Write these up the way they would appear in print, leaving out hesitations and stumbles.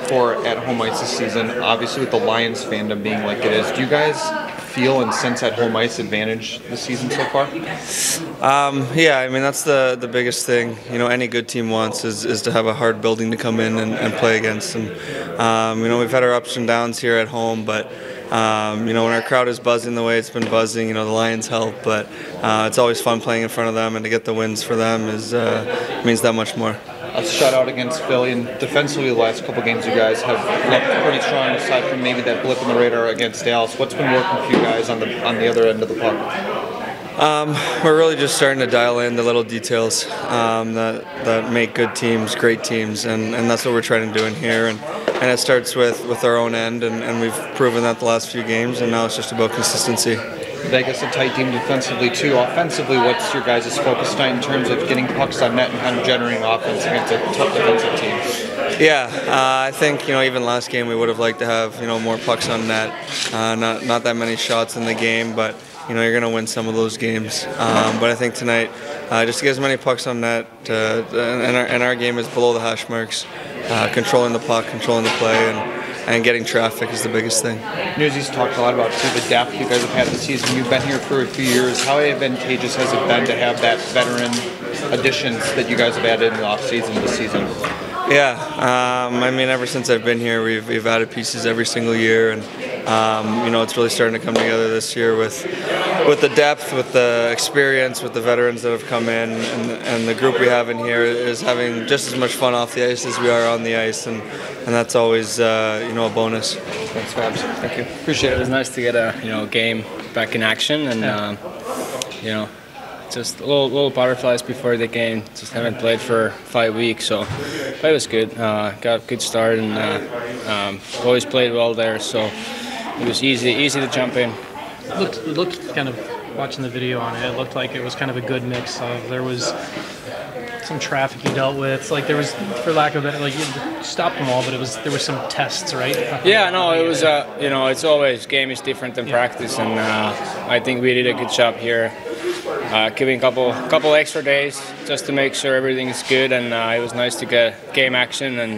for at home ice this season. Obviously, with the Lions fandom being like it is, do you guys feel and sense at home ice advantage this season so far? Yeah, I mean that's the biggest thing. You know, any good team wants is to have a hard building to come in and play against. And you know, we've had our ups and downs here at home, but you know, when our crowd is buzzing the way it's been buzzing, you know, the Lions help. But it's always fun playing in front of them, and to get the wins for them means that much more. A shutout against Ville, and defensively the last couple games you guys have looked pretty strong aside from maybe that blip in the radar against Dallas. What's been working for you guys on the other end of the puck? We're really just starting to dial in the little details that make good teams great teams, and that's what we're trying to do in here. And it starts with our own end, and we've proven that the last few games, and now it's just about consistency. Vegas a tight team defensively too. Offensively, what's your guys' focus tonight in terms of getting pucks on net and kind of generating offense against a tough defensive team? Yeah, I think, you know, even last game we would have liked to have, you know, more pucks on net. Not that many shots in the game, but you know, you're going to win some of those games. But I think tonight, just to get as many pucks on net, and our game is below the hash marks, controlling the puck, controlling the play, and getting traffic is the biggest thing. Newsy's talked a lot about too, the depth you guys have had this season. You've been here for a few years. How advantageous has it been to have that veteran additions that you guys have added in the offseason this season? Yeah, I mean, ever since I've been here, we've added pieces every single year, and you know, it's really starting to come together this year with the depth, with the experience, with the veterans that have come in, and the group we have in here is having just as much fun off the ice as we are on the ice, and that's always you know, a bonus. Thanks, Fabs. Thank you. Appreciate it. It was nice to get a game back in action, and you know, just little butterflies before the game. Just haven't played for 5 weeks, so but it was good. Got a good start, and boys played well there, so it was easy to jump in. It looked kind of, watching the video on it, it looked like it was kind of a good mix of, there was some traffic you dealt with, like there was, for lack of it, like you stopped them all, but there was some tests, right? Yeah, no, it was you know, it's always, game is different than practice, and I think we did a good job here, giving a couple extra days just to make sure everything is good, and it was nice to get game action, and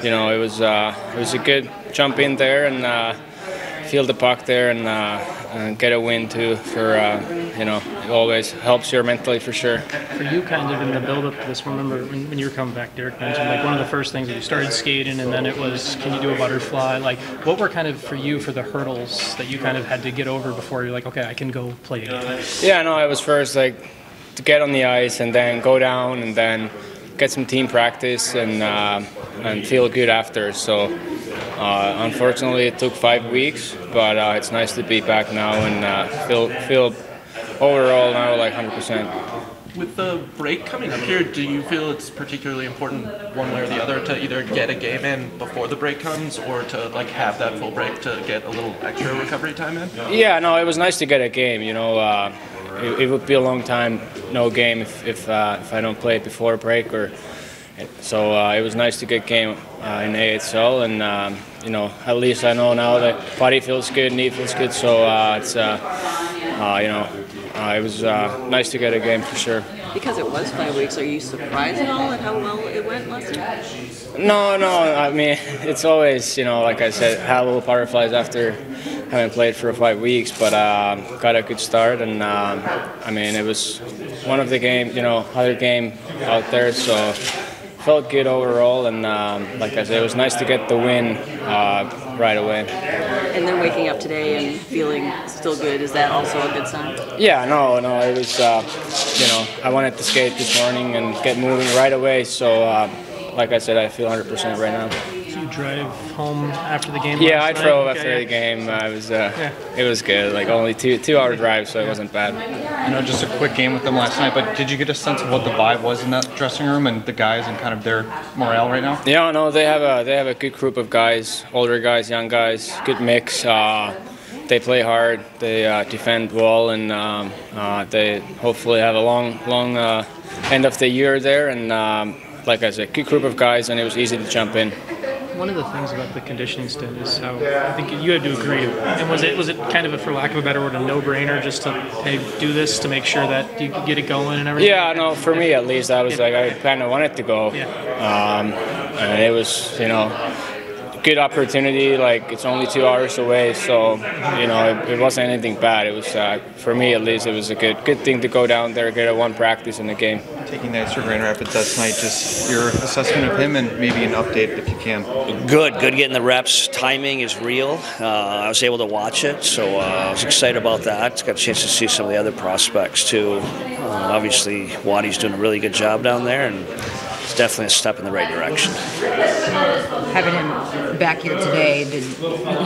you know, it was a good jump in there and feel the puck there, and get a win too. For you know, it always helps you mentally for sure. For you, kind of in the build-up to this, remember when you were coming back, Derek mentioned like one of the first things that you started skating, and then it was, can you do a butterfly? Like, what were kind of for you for the hurdles that you kind of had to get over before you're like, okay, I can go play again? Yeah, no, it was first like to get on the ice and then go down and then get some team practice and feel good after. So unfortunately it took 5 weeks, but it's nice to be back now and feel overall now like 100%. With the break coming up here, do you feel it's particularly important one way or the other to either get a game in before the break comes, or to like have that full break to get a little extra recovery time in? Yeah, no, it was nice to get a game. You know, it would be a long time no game if I don't play it before break, or so it was nice to get game in AHL, and you know, at least I know now that body feels good, knee feels good, so it's you know. It was nice to get a game for sure. Because it was 5 weeks, are you surprised at all at how well it went last year? No, I mean, it's always, you know, like I said, had little butterflies after having played for 5 weeks, but got a good start, and I mean, it was one of the games, you know, other game out there, so felt good overall, and like I said, it was nice to get the win right away. And then waking up today and feeling still good, is that also a good sign? Yeah, no, it was, you know, I wanted to skate this morning and get moving right away, so like I said, I feel 100% right now. Did you drive home after the game? Yeah, I drove after the game. It was good, like only 2 hour drive, so it wasn't bad. I know, just a quick game with them last night, but did you get a sense of what the vibe was in that dressing room and the guys and kind of their morale right now? Yeah, no, they have a good group of guys, older guys, young guys, good mix. They play hard, they defend well, and they hopefully have a long end of the year there. And like I said, good group of guys, and it was easy to jump in. One of the things about the conditioning stint is how, I think you had to agree, and was it kind of, for lack of a better word, a no-brainer just to, hey, do this to make sure that you could get it going and everything? Yeah, no, for me at least, I was like, I kind of wanted to go. Yeah. And it was, you know, good opportunity. Like, it's only 2 hours away, so you know it wasn't anything bad. It was for me at least. It was a good thing to go down there, get a one practice in the game. Taking that to Grand Rapids last night, just your assessment of him and maybe an update if you can. Good getting the reps. Timing is real. I was able to watch it, so I was excited about that. Got a chance to see some of the other prospects too. Obviously, Waddy's doing a really good job down there, and it's definitely a step in the right direction. Having him back here today, did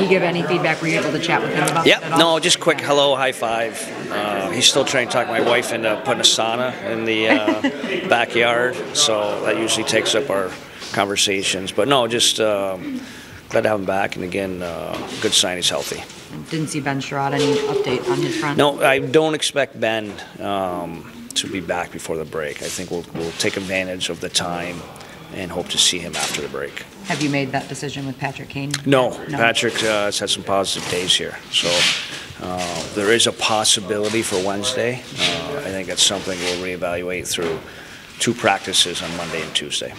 he give any feedback? Were you able to chat with him about Yep. that at all? No, just quick hello, high five. He's still trying to talk my wife into putting a sauna in the backyard, so that usually takes up our conversations. But no, just glad to have him back, and again, good sign he's healthy. Didn't see Ben Sherrod. Any update on his front? No, I don't expect Ben to be back before the break. I think we'll take advantage of the time and hope to see him after the break. Have you made that decision with Patrick Kane? No. Patrick has had some positive days here, so there is a possibility for Wednesday. I think that's something we'll reevaluate through 2 practices on Monday and Tuesday.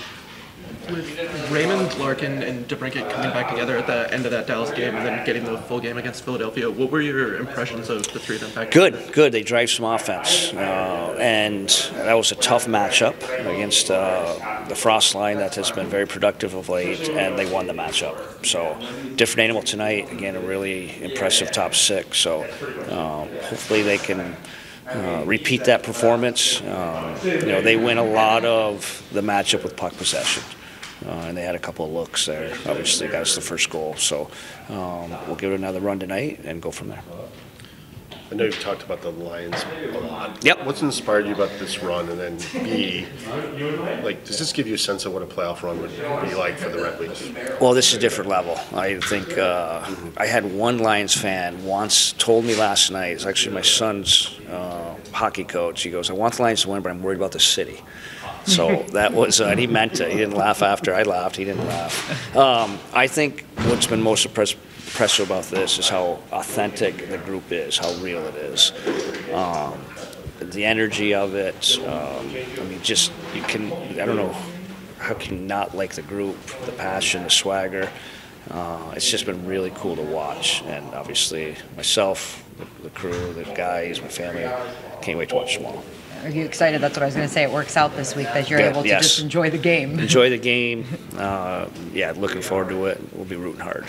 With Raymond, Larkin, and DeBrincat coming back together at the end of that Dallas game and then getting the full game against Philadelphia, what were your impressions of the 3 of them back together? Good. They drive some offense. And that was a tough matchup against the Frost line that has been very productive of late, and they won the matchup. So, different animal tonight. Again, a really impressive top 6. So, hopefully they can repeat that performance. They win a lot of the matchup with puck possession. And they had a couple of looks there. Obviously, got us the first goal. So we'll give it another run tonight and go from there. I know you've talked about the Lions a lot. Yep. What's inspired you about this run? And then B, does this give you a sense of what a playoff run would be like for the Red Wings? Well, this is a different level. I think I had one Lions fan once told me last night, it's actually my son's hockey coach, he goes, I want the Lions to win, but I'm worried about the city. So that was, and he meant it. He didn't laugh after I laughed. He didn't laugh. I think what's been most impressive about this is how authentic the group is, how real it is. The energy of it. I don't know, how can you not like the group, the passion, the swagger. It's just been really cool to watch. And obviously myself, the crew, the guys, my family, can't wait to watch them all. Are you excited? That's what I was going to say. It works out this week that you're able to just enjoy the game. Enjoy the game. Looking forward to it. We'll be rooting hard.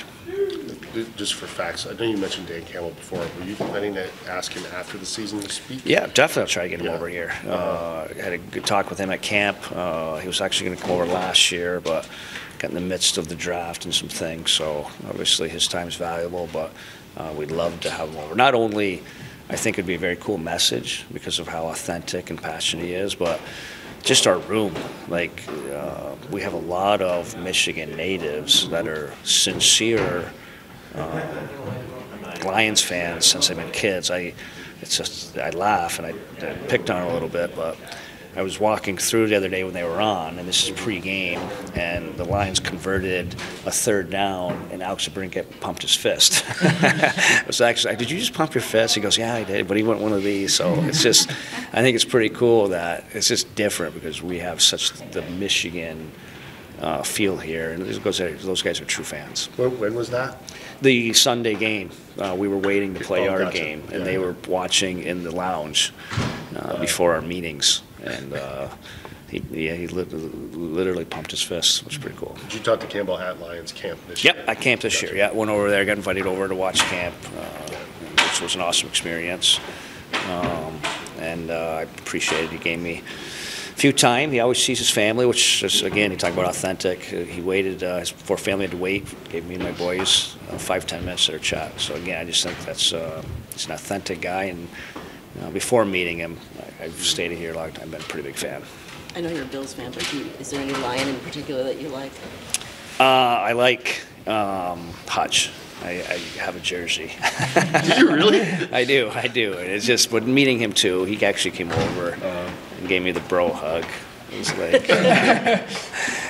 Just for facts, I know you mentioned Dan Campbell before. Were you planning to ask him after the season to speak? Yeah, definitely. I'll try to get him over here. I had a good talk with him at camp. He was actually going to come over last year, but got in the midst of the draft and some things. So obviously his time's valuable, but we'd love to have him over. Not only, I think it'd be a very cool message because of how authentic and passionate he is, but just our room. We have a lot of Michigan natives that are sincere Lions fans since they've been kids. I laugh and I picked on it a little bit, but I was walking through the other day when they were on, and this is pre-game, and the Lions converted a 3rd down, and Alex DeBrincat pumped his fist. I was actually, did you just pump your fist? He goes, yeah, I did, but he went one of these. So it's just, I think it's pretty cool that it's just different because we have such the Michigan feel here, and those guys are true fans. When was that? The Sunday game. We were waiting to play our game, and they were watching in the lounge before our meetings. And he literally pumped his fist. It was pretty cool. Did you talk to Campbell at Lions camp this year? Yep, I camped this year. Yeah, went over there, got invited over to watch camp, which was an awesome experience. And I appreciated he gave me a few time. He always sees his family, which is, again, he talked about authentic. He waited, his poor family had to wait, gave me and my boys 5-10 minutes to their chat. So again, I just think that's he's an authentic guy, and before meeting him, I've stayed here a long time, been a pretty big fan. I know you're a Bills fan, but is there any Lion in particular that you like? I like Hutch. I have a jersey. Do you really? I do. And it's just, but meeting him too, he actually came over and gave me the bro hug. It was like,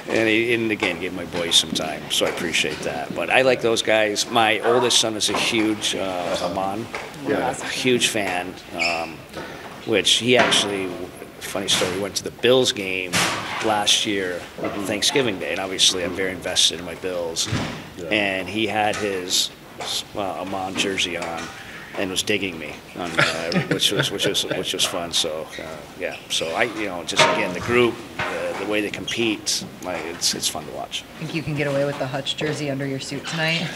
and again, gave my boys some time, so I appreciate that. But I like those guys. My oldest son is a huge Amon, a huge fan, which he actually funny story. We went to the Bills game last year, Thanksgiving Day, and obviously I'm very invested in my Bills. And he had his Amon jersey on and was digging me, on, which was fun. So so I just again the group, the way they compete, it's fun to watch. Think you can get away with the Hutch jersey under your suit tonight?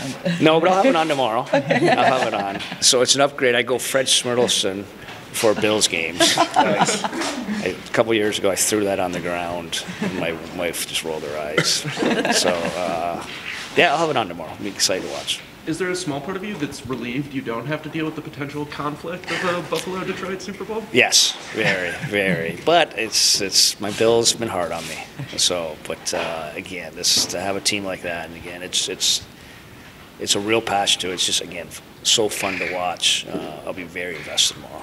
No, but I'll have it on tomorrow. I'll have it on. So it's an upgrade. I go Fred Smirtelson for Bills games. A couple years ago, I threw that on the ground, and my wife just rolled her eyes. So, I'll have it on tomorrow. I'm excited to watch. Is there a small part of you that's relieved you don't have to deal with the potential conflict of a Buffalo-Detroit Super Bowl? Yes, very, very. But it's my Bills have been hard on me. So, but again, to have a team like that, and again, it's a real passion to it. It's just again so fun to watch. I'll be very invested tomorrow.